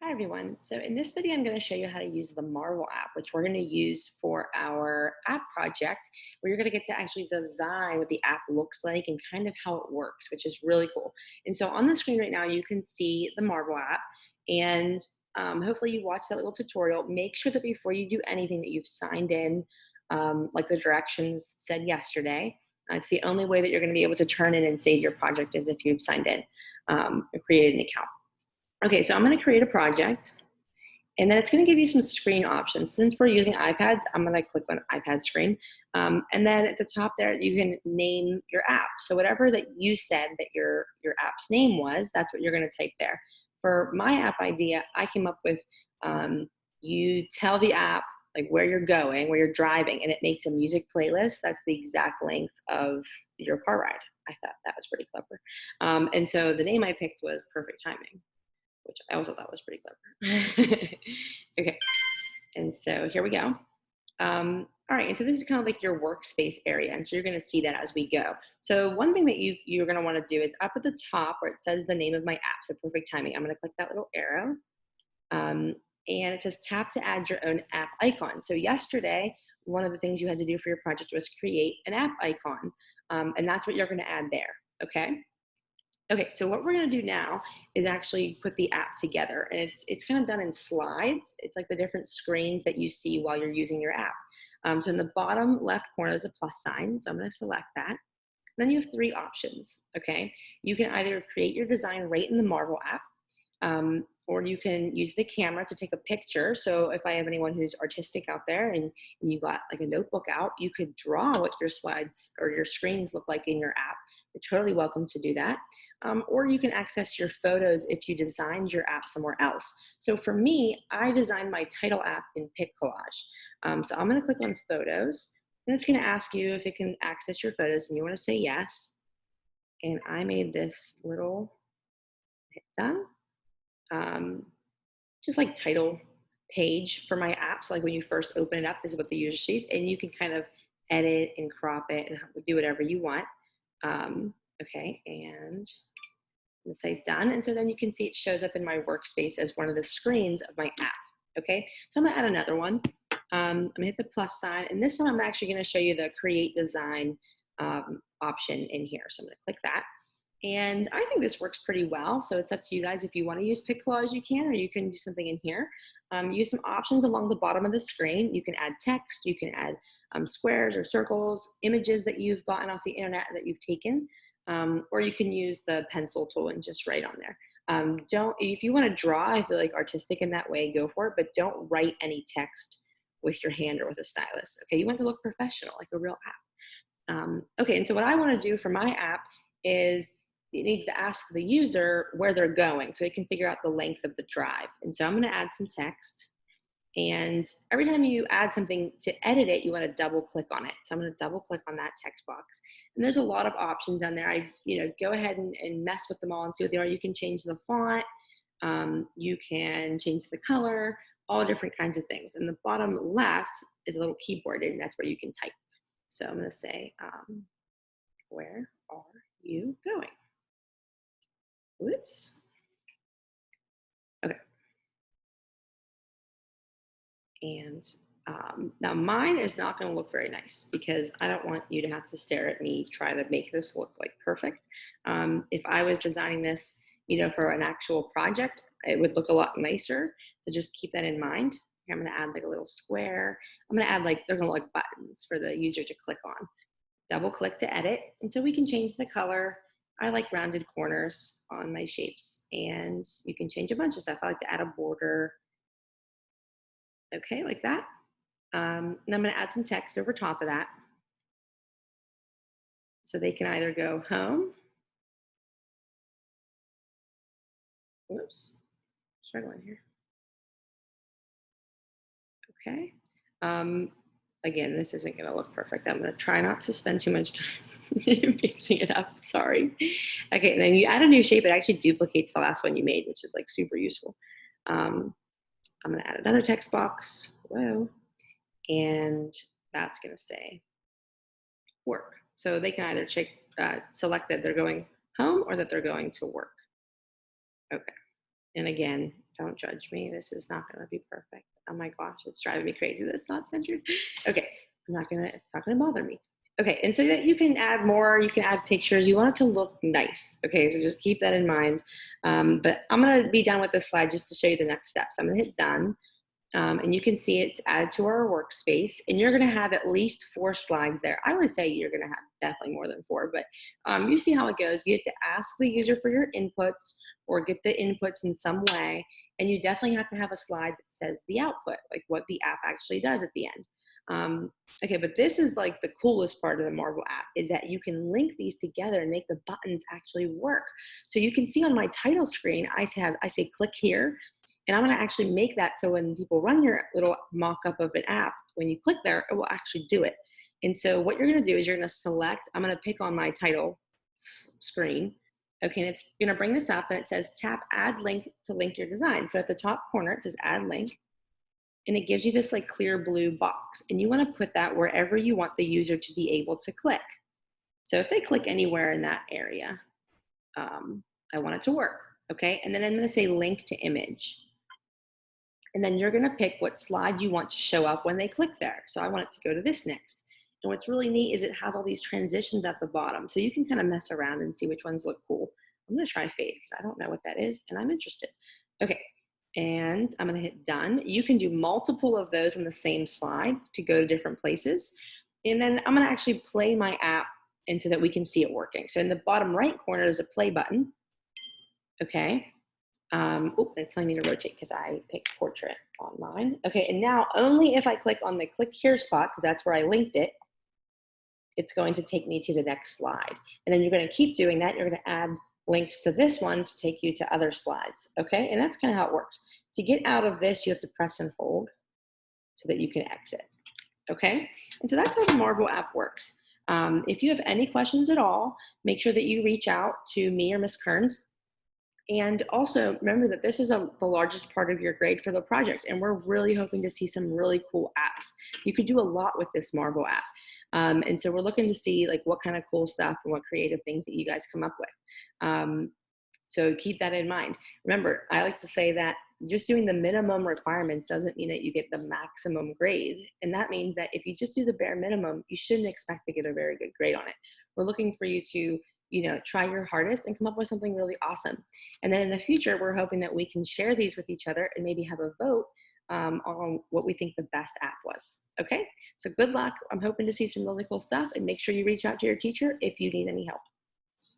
Hi everyone. So in this video, I'm going to show you how to use the Marvel app, which we're going to use for our app project, where you're going to get to actually design what the app looks like and kind of how it works, which is really cool. And so on the screen right now, you can see the Marvel app, and hopefully you watch that little tutorial. Make sure that before you do anything that you've signed in, like the directions said yesterday. It's the only way that you're going to be able to turn in and save your project is if you've signed in and created an account. Okay, so I'm going to create a project, and then it's going to give you some screen options. Since we're using iPads, I'm going to click on iPad screen. And then at the top there, you can name your app. So whatever that you said that your app's name was, that's what you're going to type there. For my app idea, I came up with you tell the app like where you're going, where you're driving, and it makes a music playlist that's the exact length of your car ride. I thought that was pretty clever. And so the name I picked was Perfect Timing, which I also thought was pretty clever. Okay, and so here we go. All right, and so this is kind of like your workspace area, and so you're going to see that as we go. So one thing that you're going to want to do is up at the top where it says the name of my app, so Perfect Timing. I'm going to click that little arrow, um, and it says tap to add your own app icon. So yesterday, one of the things you had to do for your project was create an app icon, and that's what you're going to add there. Okay. Okay, so what we're gonna do now is actually put the app together, and it's kind of done in slides. It's like the different screens that you see while you're using your app. So in the bottom left corner, there's a plus sign, so I'm gonna select that. Then you have three options, okay? You can either create your design right in the Marvel app, or you can use the camera to take a picture. So if I have anyone who's artistic out there and you got like a notebook out, you could draw what your slides or your screens look like in your app. You're totally welcome to do that. Or you can access your photos if you designed your app somewhere else. So for me, I designed my title app in PicCollage. So I'm gonna click on photos, and it's gonna ask you if it can access your photos, and you wanna say yes. And I made this little, hit done, um, just like title page for my app. So like when you first open it up, this is what the user sees, and you can kind of edit and crop it and do whatever you want. Okay, and I'm gonna say done. And so then you can see it shows up in my workspace as one of the screens of my app. Okay, so I'm gonna add another one. I'm gonna hit the plus sign, and this one I'm actually gonna show you the create design option in here. So I'm gonna click that. And I think this works pretty well. So it's up to you guys. If you want to use PicCollage, you can, or you can do something in here. Use some options along the bottom of the screen. You can add text, you can add squares or circles, images that you've gotten off the internet that you've taken, or you can use the pencil tool and just write on there. Don't, if you want to draw, I feel like artistic in that way, go for it, but don't write any text with your hand or with a stylus. Okay, you want to look professional, like a real app. Okay, and so what I want to do for my app is it needs to ask the user where they're going so it can figure out the length of the drive. And so I'm going to add some text. And every time you add something to edit it, you want to double click on it. So I'm going to double click on that text box. And there's a lot of options on there. Go ahead and mess with them all and see what they are. You can change the font. You can change the color, all different kinds of things. And the bottom left is a little keyboard, and that's where you can type. So I'm going to say, where are you going? Whoops. Okay. And now mine is not going to look very nice because I don't want you to have to stare at me try to make this look like perfect. If I was designing this, for an actual project, it would look a lot nicer. So just keep that in mind. Here, I'm going to add like a little square. I'm going to add like, they're going to look like buttons for the user to click on. Double click to edit. And so we can change the color. I like rounded corners on my shapes, and you can change a bunch of stuff. I like to add a border. Okay, like that. And I'm going to add some text over top of that. So they can either go home. Whoops, struggling here. Okay. Again, this isn't going to look perfect. I'm going to try not to spend too much time mixing it up. Sorry. Okay, and then you add a new shape. It actually duplicates the last one you made, which is like super useful. I'm going to add another text box. Whoa. And that's going to say work. So they can either select that they're going home or that they're going to work. Okay. And again, Don't judge me. This is not going to be perfect. Oh my gosh, it's driving me crazy. That's not centered. Okay, it's not gonna bother me. Okay, and so that you can add more, you can add pictures. You want it to look nice. Okay, so just keep that in mind. But I'm gonna be done with this slide just to show you the next steps. I'm gonna hit done. And you can see it's added to our workspace, and you're going to have at least 4 slides there. I would say you're going to have definitely more than 4, but you see how it goes. You have to ask the user for your inputs or get the inputs in some way, and you definitely have to have a slide that says the output, like what the app actually does at the end. Okay, but this is like the coolest part of the Marvel app is that you can link these together and make the buttons actually work. So you can see on my title screen, I say click here, and I'm going to actually make that so when people run your little mock-up of an app, when you click there, it will actually do it. And so what you're going to do is you're going to select, I'm going to pick on my title screen. Okay, and it's going to bring this up and it says tap add link to link your design. So at the top corner, it says add link. And it gives you this like clear blue box. And you want to put that wherever you want the user to be able to click. So if they click anywhere in that area, I want it to work. Okay, and then I'm going to say link to image. And then you're gonna pick what slide you want to show up when they click there. So I want it to go to this next. And what's really neat is it has all these transitions at the bottom. So you can kind of mess around and see which ones look cool. I'm gonna try fade because I don't know what that is and I'm interested. Okay, and I'm gonna hit done. You can do multiple of those on the same slide to go to different places. And then I'm gonna actually play my app and so that we can see it working. So in the bottom right corner, there's a play button. Okay, it's telling me to rotate because I picked portrait on mine. Okay, and now only if I click on the click here spot, because that's where I linked it, it's going to take me to the next slide. And then you're going to keep doing that. You're going to add links to this one to take you to other slides. Okay, and that's kind of how it works. To get out of this, you have to press and hold so that you can exit. Okay, and so that's how the Marvel app works. If you have any questions at all, make sure that you reach out to me or Miss Kearns. And also remember that this is the largest part of your grade for the project. And we're really hoping to see some really cool apps. You could do a lot with this Marvel app. And so we're looking to see like what kind of cool stuff and what creative things that you guys come up with. So keep that in mind. Remember, I like to say that just doing the minimum requirements doesn't mean that you get the maximum grade. And that means that if you just do the bare minimum, you shouldn't expect to get a very good grade on it. We're looking for you to try your hardest and come up with something really awesome. And then in the future, we're hoping that we can share these with each other and maybe have a vote on what we think the best app was. Okay, so good luck. I'm hoping to see some really cool stuff and make sure you reach out to your teacher if you need any help.